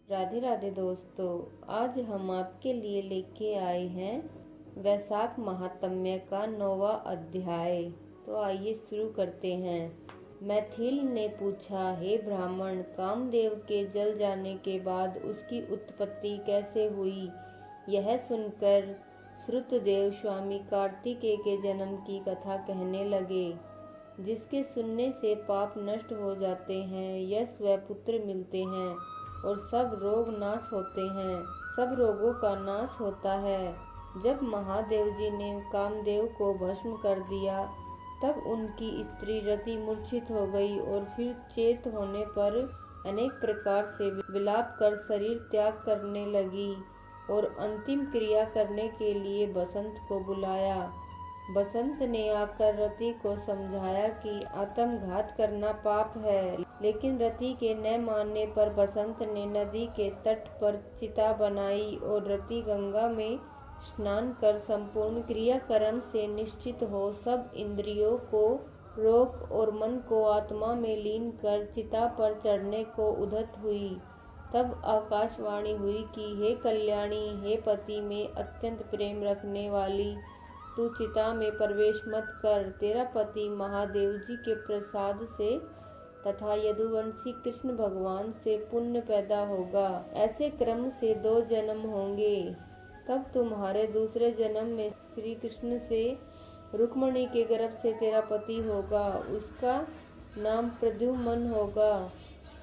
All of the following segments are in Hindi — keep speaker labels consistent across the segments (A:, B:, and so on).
A: राधे राधे दोस्तों, आज हम आपके लिए लेके आए हैं वैशाख महात्म्य का 9वां अध्याय। तो आइए शुरू करते हैं। मैथिल ने पूछा, हे ब्राह्मण, कामदेव के जल जाने के बाद उसकी उत्पत्ति कैसे हुई? यह सुनकर श्रुतदेव स्वामी कार्तिकेय के जन्म की कथा कहने लगे, जिसके सुनने से पाप नष्ट हो जाते हैं, यश व पुत्र मिलते हैं और सब रोग नाश होते हैं, सब रोगों का नाश होता है। जब महादेव जी ने कामदेव को भस्म कर दिया, तब उनकी स्त्री रति मूर्छित हो गई और फिर चेत होने पर अनेक प्रकार से विलाप कर शरीर त्याग करने लगी और अंतिम क्रिया करने के लिए बसंत को बुलाया। बसंत ने आकर रति को समझाया कि आत्मघात करना पाप है, लेकिन रति के न मानने पर बसंत ने नदी के तट पर चिता बनाई और रति गंगा में स्नान कर संपूर्ण क्रियाक्रम से निश्चित हो सब इंद्रियों को रोक और मन को आत्मा में लीन कर चिता पर चढ़ने को उद्यत हुई। तब आकाशवाणी हुई कि हे कल्याणी, हे पति में अत्यंत प्रेम रखने वाली, तू चिता में प्रवेश मत कर। तेरा पति महादेव जी के प्रसाद से तथा यदुवंशी कृष्ण भगवान से पुण्य पैदा होगा। ऐसे क्रम से 2 जन्म होंगे, तब तुम्हारे दूसरे जन्म में श्री कृष्ण से रुक्मणी के गर्भ से तेरा पति होगा, उसका नाम प्रद्युम्न होगा।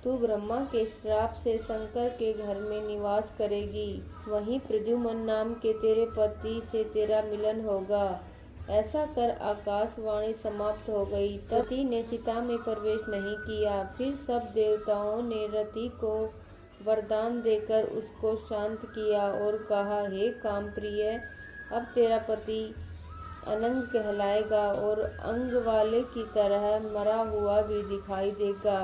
A: तू ब्रह्मा के श्राप से शंकर के घर में निवास करेगी, वहीं प्रद्युम्न नाम के तेरे पति से तेरा मिलन होगा। ऐसा कर आकाशवाणी समाप्त हो गई। रति ने चिता में प्रवेश नहीं किया। फिर सब देवताओं ने रति को वरदान देकर उसको शांत किया और कहा, हे कामप्रिय, अब तेरा पति अनंग कहलाएगा और अंग वाले की तरह मरा हुआ भी दिखाई देगा।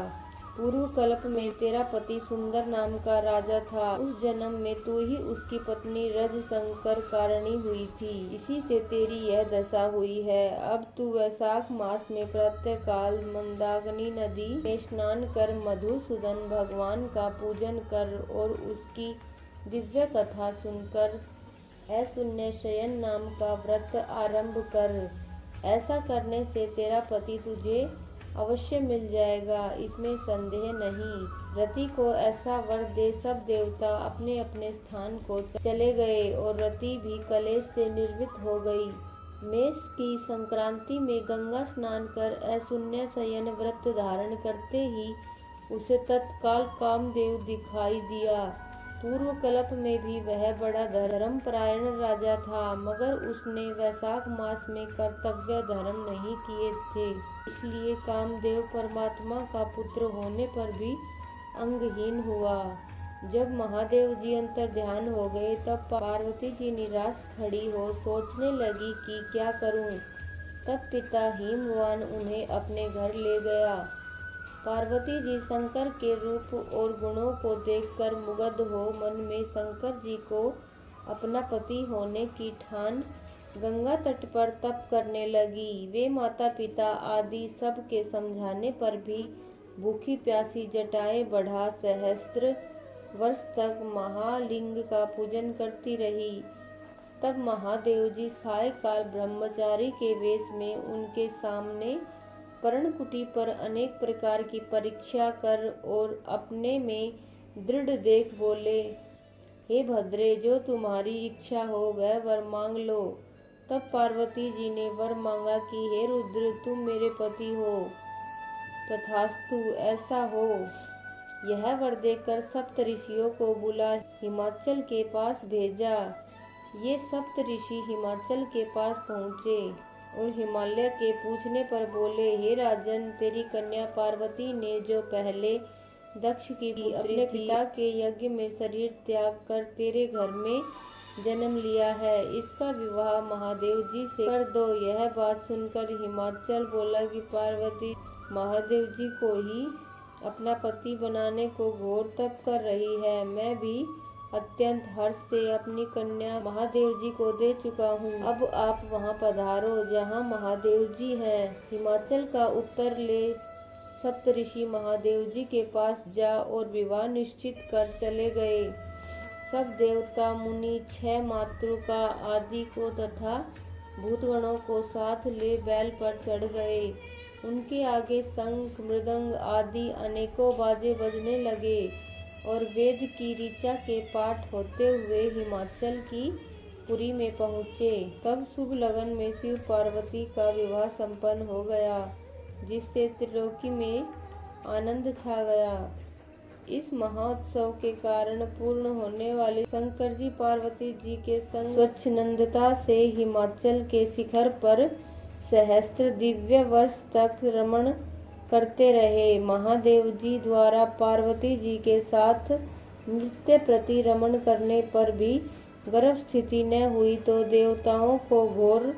A: पूर्व कल्प में तेरा पति सुंदर नाम का राजा था। उस जन्म में तू ही उसकी पत्नी रज शंकर कारणी हुई थी, इसी से तेरी यह दशा हुई है। अब तू वैशाख मास में प्रातः काल मंदाकिनी नदी में स्नान कर मधुसूदन भगवान का पूजन कर और उसकी दिव्य कथा सुनकर अशून्य शयन नाम का व्रत आरंभ कर। ऐसा करने से तेरा पति तुझे अवश्य मिल जाएगा, इसमें संदेह नहीं। रति को ऐसा वर दे सब देवता अपने अपने स्थान को चले गए और रति भी कलेश से निर्वित हो गई। मेष की संक्रांति में गंगा स्नान कर अशून्य शयन व्रत धारण करते ही उसे तत्काल कामदेव दिखाई दिया। पूर्व कल्प में भी वह बड़ा धर्मपरायण राजा था, मगर उसने वैशाख मास में कर्तव्य धर्म नहीं किए थे, इसलिए कामदेव परमात्मा का पुत्र होने पर भी अंगहीन हुआ। जब महादेव जी अंतर ध्यान हो गए, तब पार्वती जी निराश खड़ी हो सोचने लगी कि क्या करूं। तब पिता हिमवान उन्हें अपने घर ले गया। पार्वती जी शंकर के रूप और गुणों को देखकर मुग्ध हो मन में शंकर जी को अपना पति होने की ठान गंगा तट पर तप करने लगी। वे माता पिता आदि सब के समझाने पर भी भूखी प्यासी जटाएं बढ़ा सहस्त्र वर्ष तक महालिंग का पूजन करती रही। तब महादेव जी सायकाल ब्रह्मचारी के वेश में उनके सामने पर्णकुटी पर अनेक प्रकार की परीक्षा कर और अपने में दृढ़ देख बोले, हे भद्रे, जो तुम्हारी इच्छा हो वह वर मांग लो। तब पार्वती जी ने वर मांगा कि हे रुद्र, तुम मेरे पति हो। तथास्तु, ऐसा हो। यह वर देकर सप्त ऋषियों को बुला हिमाचल के पास भेजा। ये सप्त ऋषि हिमाचल के पास पहुँचे और हिमालय के पूछने पर बोले, हे राजन, तेरी कन्या पार्वती ने जो पहले दक्ष की अपने पिता के यज्ञ में शरीर त्याग कर तेरे घर में जन्म लिया है, इसका विवाह महादेव जी से कर दो। यह बात सुनकर हिमाचल बोला कि पार्वती महादेव जी को ही अपना पति बनाने को घोर तप कर रही है। मैं भी अत्यंत हर्ष से अपनी कन्या महादेव जी को दे चुका हूँ। अब आप वहाँ पधारो जहाँ महादेव जी हैं। हिमाचल का उत्तर ले सप्तऋषि महादेव जी के पास जा और विवाह निश्चित कर चले गए। सब देवता मुनि 6 मातृका आदि को तथा भूतगणों को साथ ले बैल पर चढ़ गए। उनके आगे शंख मृदंग आदि अनेकों बाजे बजने लगे और वेद की ऋचा के पाठ होते हुए हिमाचल की पुरी में पहुँचे। तब शुभ लगन में शिव पार्वती का विवाह संपन्न हो गया, जिससे त्रिलोकी में आनंद छा गया। इस महोत्सव के कारण पूर्ण होने वाले शंकर जी पार्वती जी के संग स्वच्छंदता से हिमाचल के शिखर पर सहस्त्र दिव्य वर्ष तक रमण करते रहे। महादेव जी द्वारा पार्वती जी के साथ नित्य प्रति रमण करने पर भी गर्भ स्थिति न हुई तो देवताओं को घोर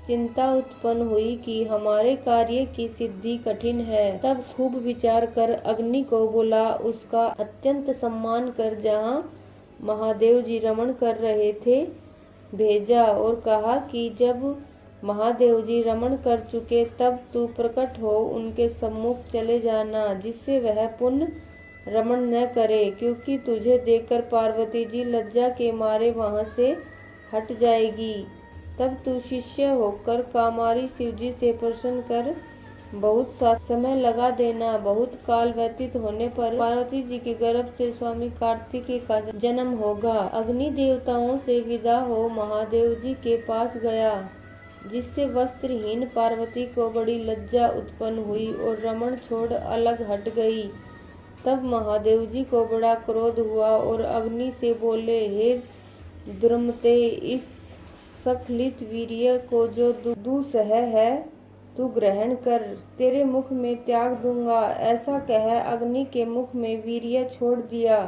A: चिंता उत्पन्न हुई कि हमारे कार्य की सिद्धि कठिन है। तब खूब विचार कर अग्नि को बुला उसका अत्यंत सम्मान कर जहाँ महादेव जी रमण कर रहे थे भेजा और कहा कि जब महादेव जी रमण कर चुके तब तू प्रकट हो उनके सम्मुख चले जाना, जिससे वह पुनः रमण न करे, क्योंकि तुझे देखकर पार्वती जी लज्जा के मारे वहां से हट जाएगी। तब तू शिष्य होकर कामारी शिवजी से प्रश्न कर बहुत सा समय लगा देना। बहुत काल व्यतीत होने पर पार्वती जी के गर्भ से स्वामी कार्तिकेय का जन्म होगा। अग्नि देवताओं से विदा हो महादेव जी के पास गया, जिससे वस्त्रहीन पार्वती को बड़ी लज्जा उत्पन्न हुई और रमण छोड़ अलग हट गई। तब महादेव जी को बड़ा क्रोध हुआ और अग्नि से बोले, हे दुर्मते, इस स्खलित वीर्य को जो दुस्सह है तू ग्रहण कर, तेरे मुख में त्याग दूंगा। ऐसा कह अग्नि के मुख में वीर्य छोड़ दिया।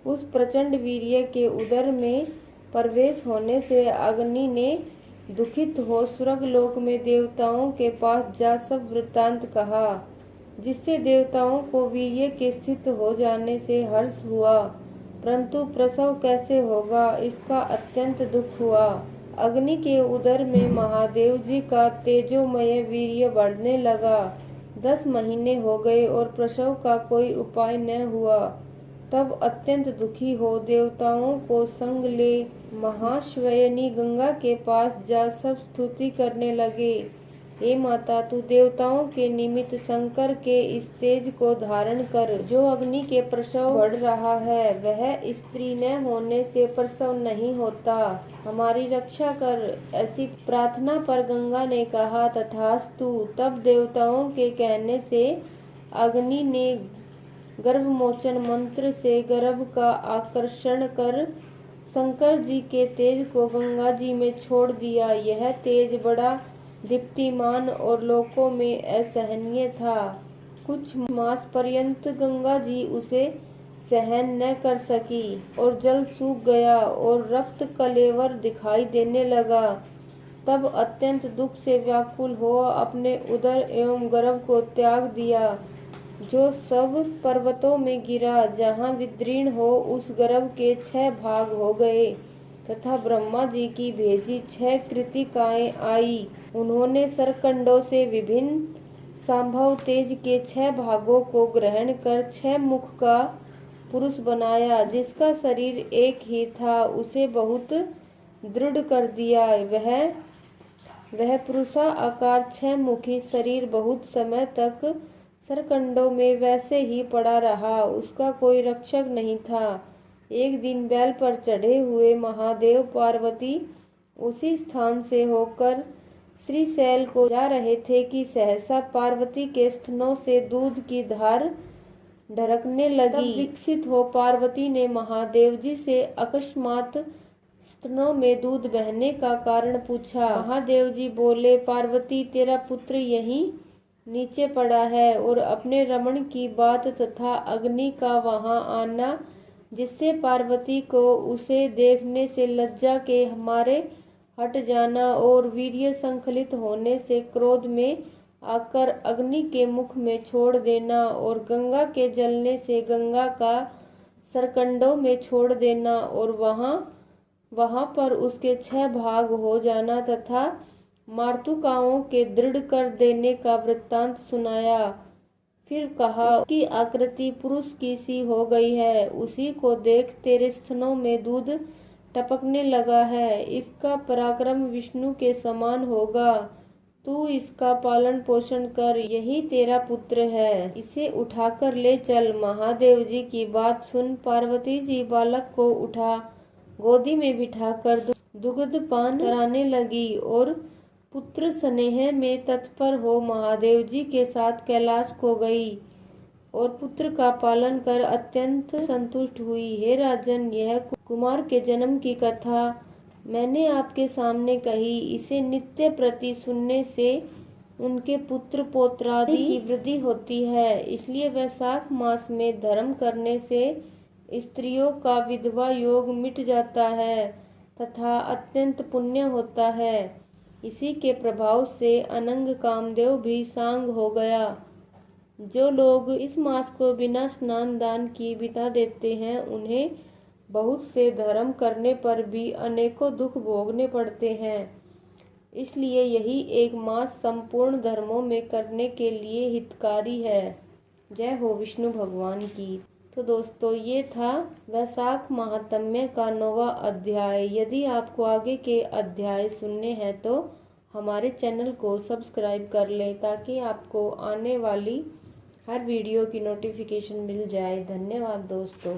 A: उस प्रचंड वीर्य के उदर में प्रवेश होने से अग्नि ने दुखित हो स्वर्गलोक में देवताओं के पास जा सब वृत्तांत कहा, जिससे देवताओं को वीर्य के स्थित हो जाने से हर्ष हुआ, परंतु प्रसव कैसे होगा इसका अत्यंत दुख हुआ। अग्नि के उदर में महादेव जी का तेजोमय वीर्य बढ़ने लगा। 10 महीने हो गए और प्रसव का कोई उपाय न हुआ। तब अत्यंत दुखी हो देवताओं को संग ले महाश्वयनी गंगा के पास जा सब स्तुति करने लगे। हे माता, तू देवताओं के निमित्त शंकर के इस तेज को धारण कर। जो अग्नि के प्रसव बढ़ रहा है वह स्त्री न होने से प्रसव नहीं होता, हमारी रक्षा कर। ऐसी प्रार्थना पर गंगा ने कहा, तथास्तु। तब देवताओं के कहने से अग्नि ने गर्भमोचन मंत्र से गर्भ का आकर्षण कर शंकर जी के तेज को गंगा जी में छोड़ दिया। यह तेज बड़ा दीप्तिमान और लोकों में असहनीय था। कुछ मास पर्यंत गंगा जी उसे सहन न कर सकी और जल सूख गया और रक्त कलेवर दिखाई देने लगा। तब अत्यंत दुख से व्याकुल हो अपने उदर एवं गर्भ को त्याग दिया, जो सब पर्वतों में गिरा। जहाँ विदीर्ण हो उस गर्भ के 6 भाग हो गए तथा ब्रह्मा जी की भेजी 6 कृतिकाएं आई। उन्होंने सरकंडों से विभिन्न संभव तेज के 6 भागों को ग्रहण कर 6 मुख का पुरुष बनाया, जिसका शरीर एक ही था। उसे बहुत दृढ़ कर दिया। वह पुरुषा आकार 6 मुखी शरीर बहुत समय तक सरकंडों में वैसे ही पड़ा रहा। उसका कोई रक्षक नहीं था। एक दिन बैल पर चढ़े हुए महादेव पार्वती उसी स्थान से होकर श्रीशैल को जा रहे थे कि सहसा पार्वती के स्तनों से दूध की धार ढरकने लगी। विकसित हो पार्वती ने महादेव जी से अकस्मात स्तनों में दूध बहने का कारण पूछा। महादेव जी बोले, पार्वती, तेरा पुत्र यहीं नीचे पड़ा है और अपने रमण की बात तथा अग्नि का वहां आना, जिससे पार्वती को उसे देखने से लज्जा के मारे हट जाना और वीर्य संकलित होने से क्रोध में आकर अग्नि के मुख में छोड़ देना और गंगा के जलने से गंगा का सरकंडों में छोड़ देना और वहां पर उसके 6 भाग हो जाना तथा मातृकाओं के दृढ़ कर देने का वृत्तांत सुनाया। फिर कहा, उसकी आकृति पुरुष की सी हो गई है, उसी को देख तेरे स्तनों में दूध टपकने लगा है। इसका पराक्रम विष्णु के समान होगा, तू इसका पालन पोषण कर, यही तेरा पुत्र है, इसे उठाकर ले चल। महादेव जी की बात सुन पार्वती जी बालक को उठा गोदी में बिठाकर दुग्ध पान कराने लगी और पुत्र स्नेह में तत्पर हो महादेव जी के साथ कैलाश को गई और पुत्र का पालन कर अत्यंत संतुष्ट हुई। हे राजन, यह कुमार के जन्म की कथा मैंने आपके सामने कही। इसे नित्य प्रति सुनने से उनके पुत्र पौत्रादि की वृद्धि होती है। इसलिए वैशाख मास में धर्म करने से स्त्रियों का विधवा योग मिट जाता है तथा अत्यंत पुण्य होता है। इसी के प्रभाव से अनंग कामदेव भी सांग हो गया। जो लोग इस मास को बिना स्नान दान किए बिता देते हैं, उन्हें बहुत से धर्म करने पर भी अनेकों दुख भोगने पड़ते हैं। इसलिए यही एक मास संपूर्ण धर्मों में करने के लिए हितकारी है। जय हो विष्णु भगवान की। तो दोस्तों, ये था वैशाख महात्म्य का 9वां अध्याय। यदि आपको आगे के अध्याय सुनने हैं तो हमारे चैनल को सब्सक्राइब कर लें, ताकि आपको आने वाली हर वीडियो की नोटिफिकेशन मिल जाए। धन्यवाद दोस्तों।